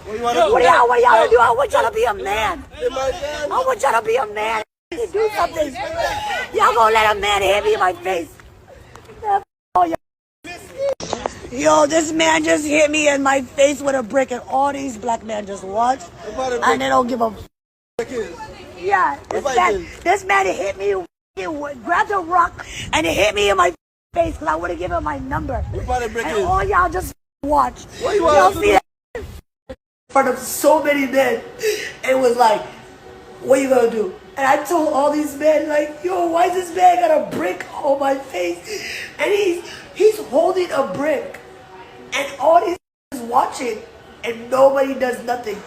What y'all gonna do? I want y'all to be a man. I want y'all to be a man. Do something. Y'all gonna let a man hit me in my face. Yo, this man just hit me in my face with a brick, and all these black men just watch and they don't give a yeah, this man hit me, he grabbed a rock and he hit me in my face because I would have given him my number. And all y'all just watch. Y'all see that? In front of so many men, it was like, what you gonna do? And I told all these men, like, yo, why is this man got a brick on my face? And he's holding a brick. And all these is watching, and nobody does nothing.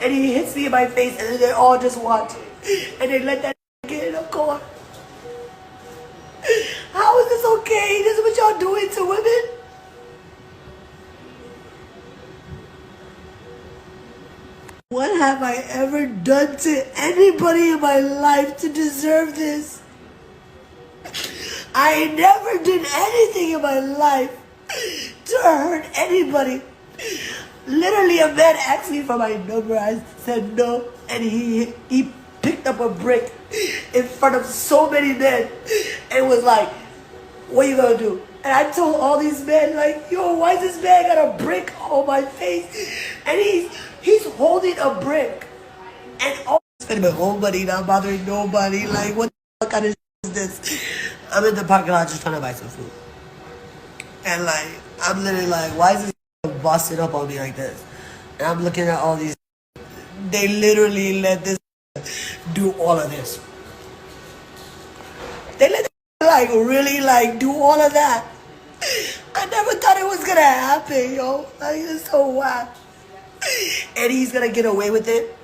And he hits me in my face, and then they all just watch. And they let that get in the car. How is this okay? This is what y'all doing to women? What have I ever done to anybody in my life to deserve this? I never did anything in my life to hurt anybody. Literally, a man asked me for my number. I said no, and he picked up a brick in front of so many men and was like, what you gonna do? And I told all these men, like, yo, why is this man got a brick on my face? And he's holding a brick. And all spending my whole money, not bothering nobody. Like, what the fuck kind of is this? I'm in the parking lot just trying to buy some food. And like, I'm literally like, why is this busting up on me like this? And I'm looking at all these. They literally let this do all of this. They let like really like do all of that. I never thought it was gonna happen, yo. Like, it's so wild. And he's gonna get away with it.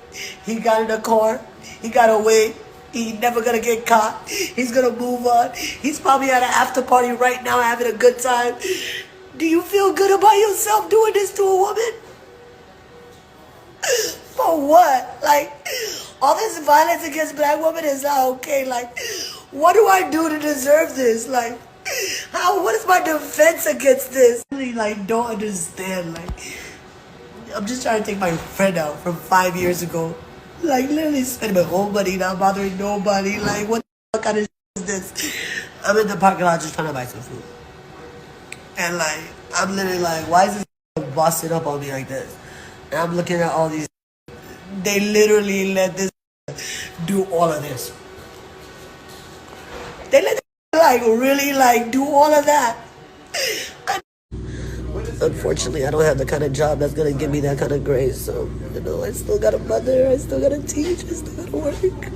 He got in the car. He got away. He's never gonna get caught. He's gonna move on. He's probably at an after party right now having a good time. Do you feel good about yourself doing this to a woman? For what? Like, all this violence against black women is not okay. Like, what do I do to deserve this? Like, what is my defense against this? I really, like, don't understand. Like, I'm just trying to take my friend out from 5 years ago. Like, literally spending my whole money, not bothering nobody. Like, what the fuck kind of is this? I'm in the parking lot just trying to buy some food. And like, I'm literally like, why is this busting up on me like this? And I'm looking at all these. They literally let this do all of this. They let like really like do all of that. Unfortunately, I don't have the kind of job that's gonna give me that kind of grace. So, you know, I still gotta mother, I still gotta teach, I still gotta work.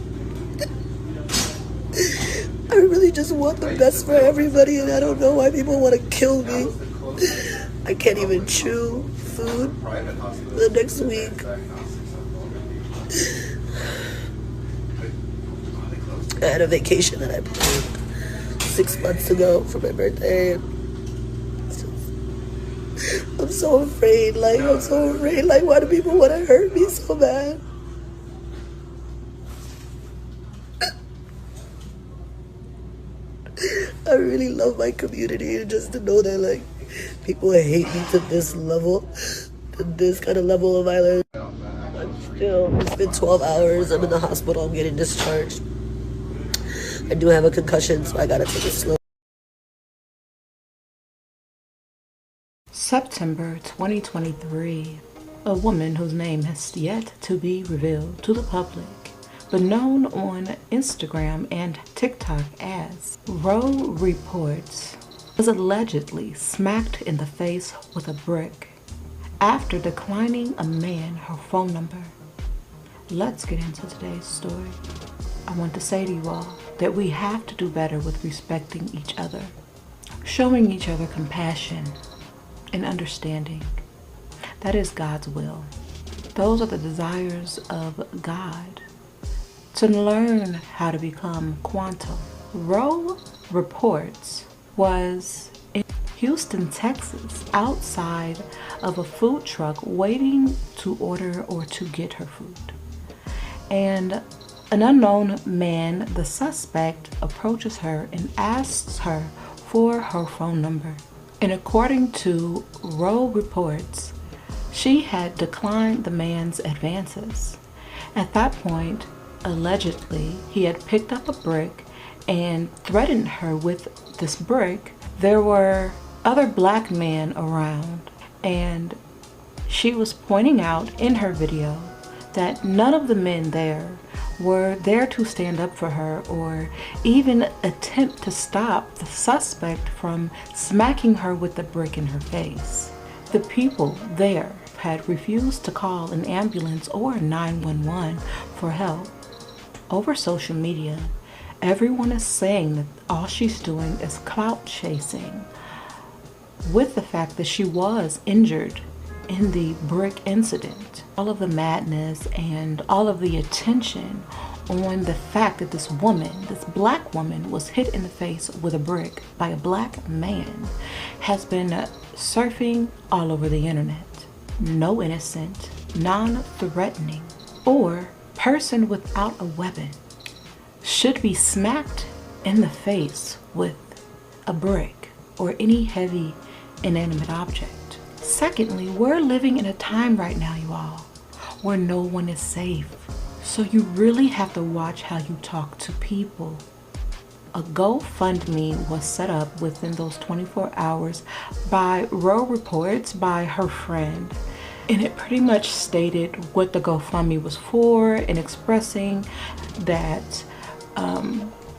I really just want the best for everybody, and I don't know why people want to kill me. I can't even chew food for the next week. I had a vacation that I planned 6 months ago for my birthday. I'm so afraid, like, I'm so afraid. Like, why do people want to hurt me so bad? I really love my community, and just to know that, like, people hate me to this level, to this kind of level of violence. It's been 12 hours. I'm in the hospital. I'm getting discharged. I do have a concussion, so I gotta take it slow. September 2023. A woman whose name has yet to be revealed to the public, but known on Instagram and TikTok as Ro Reports, was allegedly smacked in the face with a brick after declining a man her phone number. Let's get into today's story. I want to say to you all that we have to do better with respecting each other, showing each other compassion and understanding. That is God's will. Those are the desires of God, to learn how to become quantum. Ro Reports was in Houston, Texas, outside of a food truck waiting to order or to get her food. And an unknown man, the suspect, approaches her and asks her for her phone number. And according to Ro Reports, she had declined the man's advances. At that point, allegedly, he had picked up a brick and threatened her with this brick. There were other black men around, and she was pointing out in her video that none of the men there were there to stand up for her or even attempt to stop the suspect from smacking her with the brick in her face. The people there had refused to call an ambulance or 911 for help. Over social media, everyone is saying that all she's doing is clout chasing, with the fact that she was injured in the brick incident. All of the madness and all of the attention on the fact that this woman, this black woman, was hit in the face with a brick by a black man has been surfing all over the internet. No innocent, non-threatening, or person without a weapon should be smacked in the face with a brick or any heavy inanimate object. Secondly, we're living in a time right now, you all, where no one is safe. So you really have to watch how you talk to people. A GoFundMe was set up within those 24 hours by Row Reports by her friend. And it pretty much stated what the GoFundMe was for and expressing that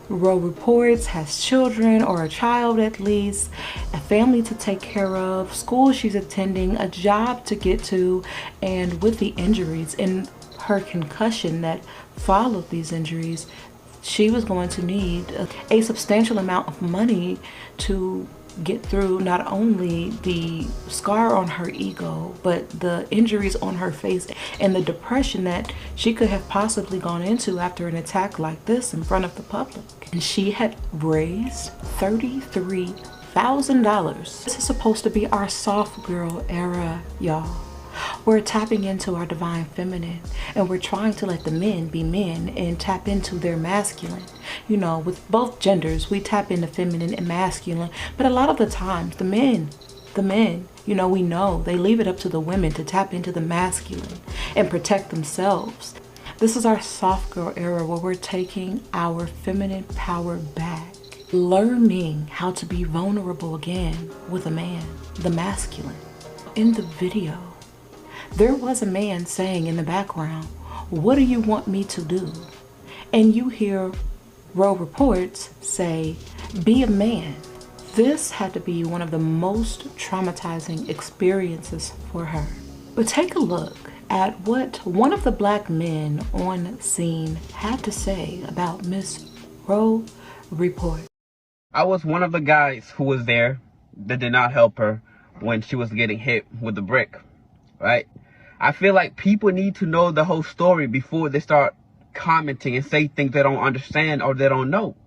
Row Reports has children, or a child at least, a family to take care of, school she's attending, a job to get to, and with the injuries and her concussion that followed these injuries, she was going to need a substantial amount of money to get through not only the scar on her ego, but the injuries on her face and the depression that she could have possibly gone into after an attack like this in front of the public. And she had raised $33,000. This is supposed to be our soft girl era, y'all. We're tapping into our divine feminine, and we're trying to let the men be men and tap into their masculine. You know, with both genders, we tap into feminine and masculine, but a lot of the times the men, you know, we know they leave it up to the women to tap into the masculine and protect themselves. This is our soft girl era where we're taking our feminine power back, learning how to be vulnerable again with a man, the masculine. In the video, there was a man saying in the background, "What do you want me to do?" And you hear Row Reports say, "Be a man." This had to be one of the most traumatizing experiences for her. But take a look at what one of the black men on scene had to say about Miss Row Report. I was one of the guys who was there that did not help her when she was getting hit with the brick, right? I feel like people need to know the whole story before they start commenting and say things they don't understand or they don't know.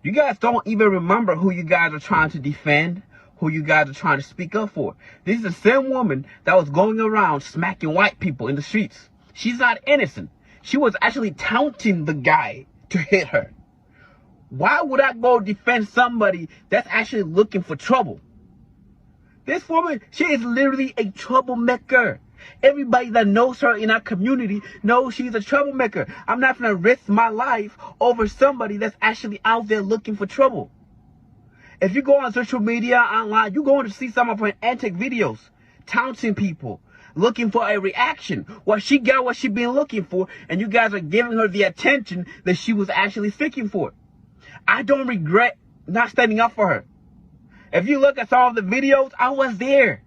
You guys don't even remember who you guys are trying to defend, who you guys are trying to speak up for. This is the same woman that was going around smacking white people in the streets. She's not innocent. She was actually taunting the guy to hit her. Why would I go defend somebody that's actually looking for trouble? This woman, she is literally a troublemaker. Everybody that knows her in our community knows she's a troublemaker. I'm not going to risk my life over somebody that's actually out there looking for trouble. If you go on social media, online, you're going to see some of her antic videos, taunting people, looking for a reaction. Well, she got what she been looking for, and you guys are giving her the attention that she was actually seeking for. I don't regret not standing up for her. If you look at some of the videos, I was there.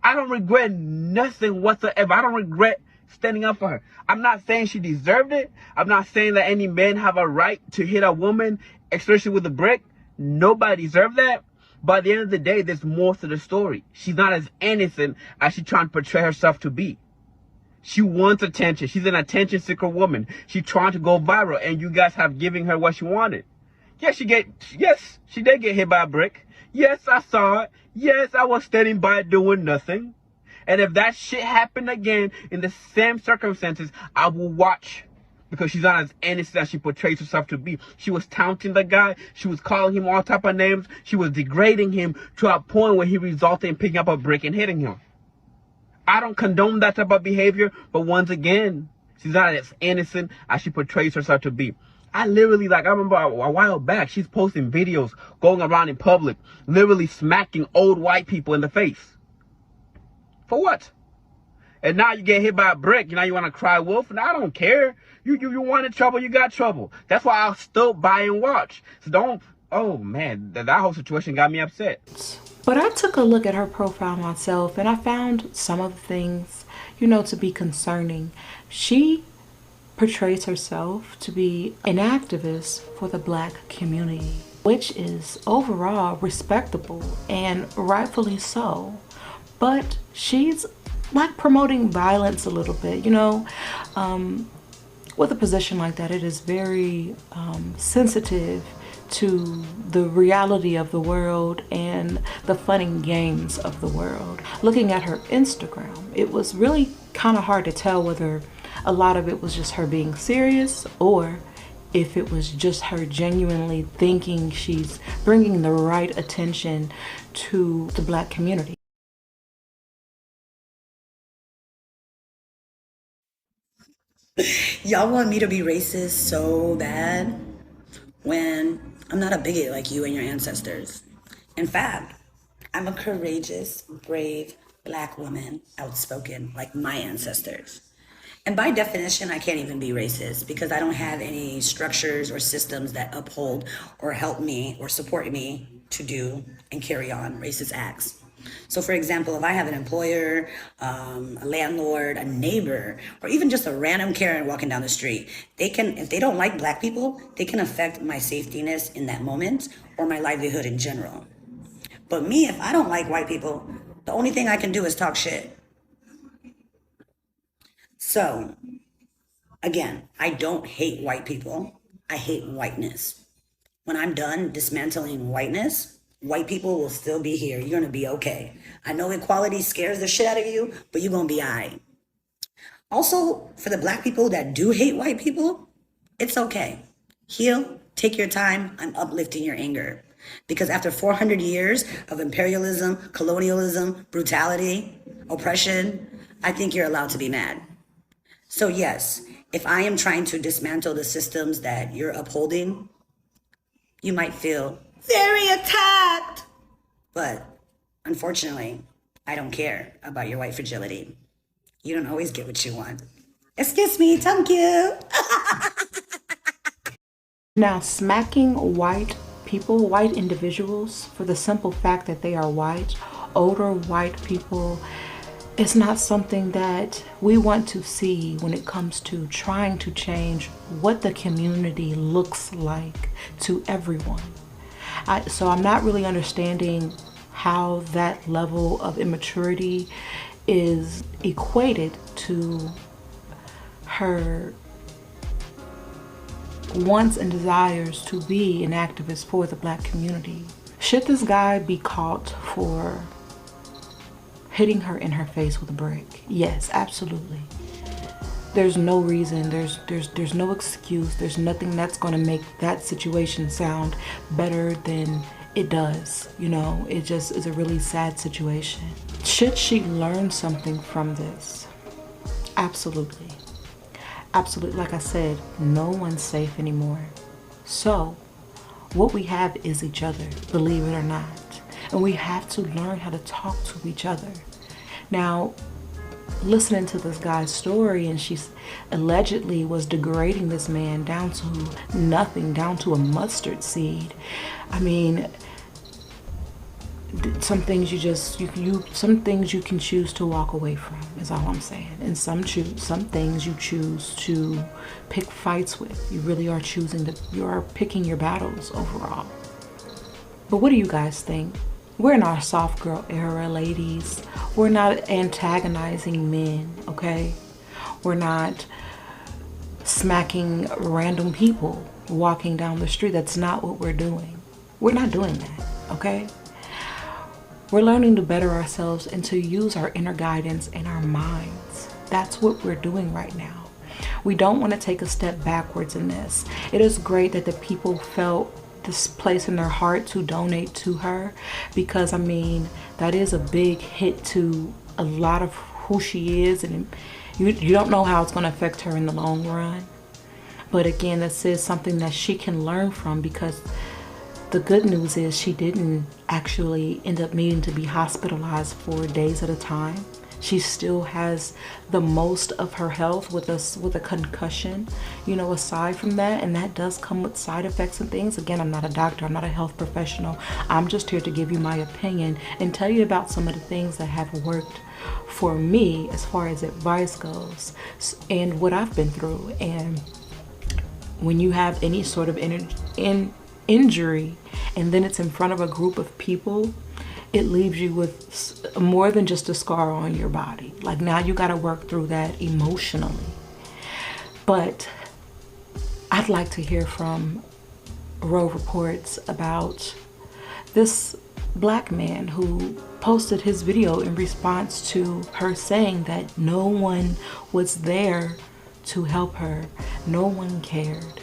I don't regret nothing whatsoever. I don't regret standing up for her. I'm not saying she deserved it. I'm not saying that any men have a right to hit a woman, especially with a brick. Nobody deserves that. But at the end of the day, there's more to the story. She's not as innocent as she's trying to portray herself to be. She wants attention. She's an attention seeker woman. She's trying to go viral, and you guys have given her what she wanted. Yes, she did get hit by a brick. Yes, I saw it. Yes, I was standing by doing nothing. And if that shit happened again in the same circumstances, I will watch. Because she's not as innocent as she portrays herself to be. She was taunting the guy. She was calling him all type of names. She was degrading him to a point where he resulted in picking up a brick and hitting him. I don't condone that type of behavior, but once again, she's not as innocent as she portrays herself to be. I literally, like, I remember a while back, she's posting videos going around in public, literally smacking old white people in the face. For what? And now you get hit by a brick, now you want to cry wolf? And I don't care. You wanted trouble, you got trouble. That's why I'll still buy and watch. So don't, oh man, that whole situation got me upset. But I took a look at her profile myself and I found some of the things, to be concerning. She portrays herself to be an activist for the Black community, which is overall respectable and rightfully so. But she's like promoting violence a little bit, with a position like that. It is very sensitive to the reality of the world and the fun and games of the world. Looking at her Instagram, it was really kind of hard to tell whether a lot of it was just her being serious or if it was just her genuinely thinking she's bringing the right attention to the Black community. Y'all want me to be racist so bad when I'm not a bigot like you and your ancestors. In fact, I'm a courageous, brave Black woman, outspoken like my ancestors. And by definition, I can't even be racist because I don't have any structures or systems that uphold or help me or support me to do and carry on racist acts. So for example, if I have an employer, a landlord, a neighbor, or even just a random Karen walking down the street, if they don't like Black people, they can affect my safetiness in that moment or my livelihood in general. But me, if I don't like white people, the only thing I can do is talk shit. So, again, I don't hate white people. I hate whiteness. When I'm done dismantling whiteness, white people will still be here. You're going to be okay. I know equality scares the shit out of you, but you're going to be all right. Also, for the Black people that do hate white people, it's okay. Heal, take your time. I'm uplifting your anger. Because after 400 years of imperialism, colonialism, brutality, oppression, I think you're allowed to be mad. So yes, if I am trying to dismantle the systems that you're upholding, you might feel very attacked. But unfortunately, I don't care about your white fragility. You don't always get what you want. Excuse me, thank you. Now, smacking white people, white individuals, for the simple fact that they are white, older white people, is not something that we want to see when it comes to trying to change what the community looks like to everyone. So I'm not really understanding how that level of immaturity is equated to her wants and desires to be an activist for the Black community. Should this guy be caught for hitting her in her face with a brick? Yes, absolutely. There's no reason, there's no excuse, there's nothing that's gonna make that situation sound better than it does. It just is a really sad situation. Should she learn something from this? Absolutely. Absolutely. Like I said, no one's safe anymore. So what we have is each other, believe it or not. And we have to learn how to talk to each other. Now, listening to this guy's story, and she allegedly was degrading this man down to nothing, down to a mustard seed. I mean, some things some things you can choose to walk away from, is all I'm saying. And some things you choose to pick fights with. You really are you are picking your battles overall. But what do you guys think? We're in our soft girl era, ladies. We're not antagonizing men, okay? We're not smacking random people walking down the street. That's not what we're doing. We're not doing that, okay? We're learning to better ourselves and to use our inner guidance and our minds. That's what we're doing right now. We don't want to take a step backwards in this. It is great that the people felt this place in their heart to donate to her, because I mean, that is a big hit to a lot of who she is, and you don't know how it's going to affect her in the long run. But again, this is something that she can learn from, because the good news is she didn't actually end up needing to be hospitalized for days at a time. She still has the most of her health with a concussion, you know, aside from that. And that does come with side effects and things. Again, I'm not a doctor. I'm not a health professional. I'm just here to give you my opinion and tell you about some of the things that have worked for me as far as advice goes and what I've been through. And when you have any sort of injury and then it's in front of a group of people, it leaves you with more than just a scar on your body. Like, now you got to work through that emotionally. But I'd like to hear from Row Reports about this black man who posted his video in response to her saying that no one was there to help her. No one cared.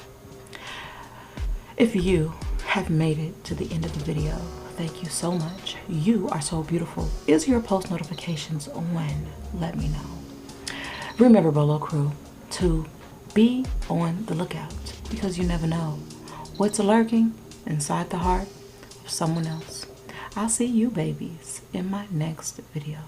If you have made it to the end of the video, thank you so much. You are so beautiful. Is your post notifications on? Let me know. Remember, Bolo Crew, to be on the lookout, because you never know what's lurking inside the heart of someone else. I'll see you babies in my next video.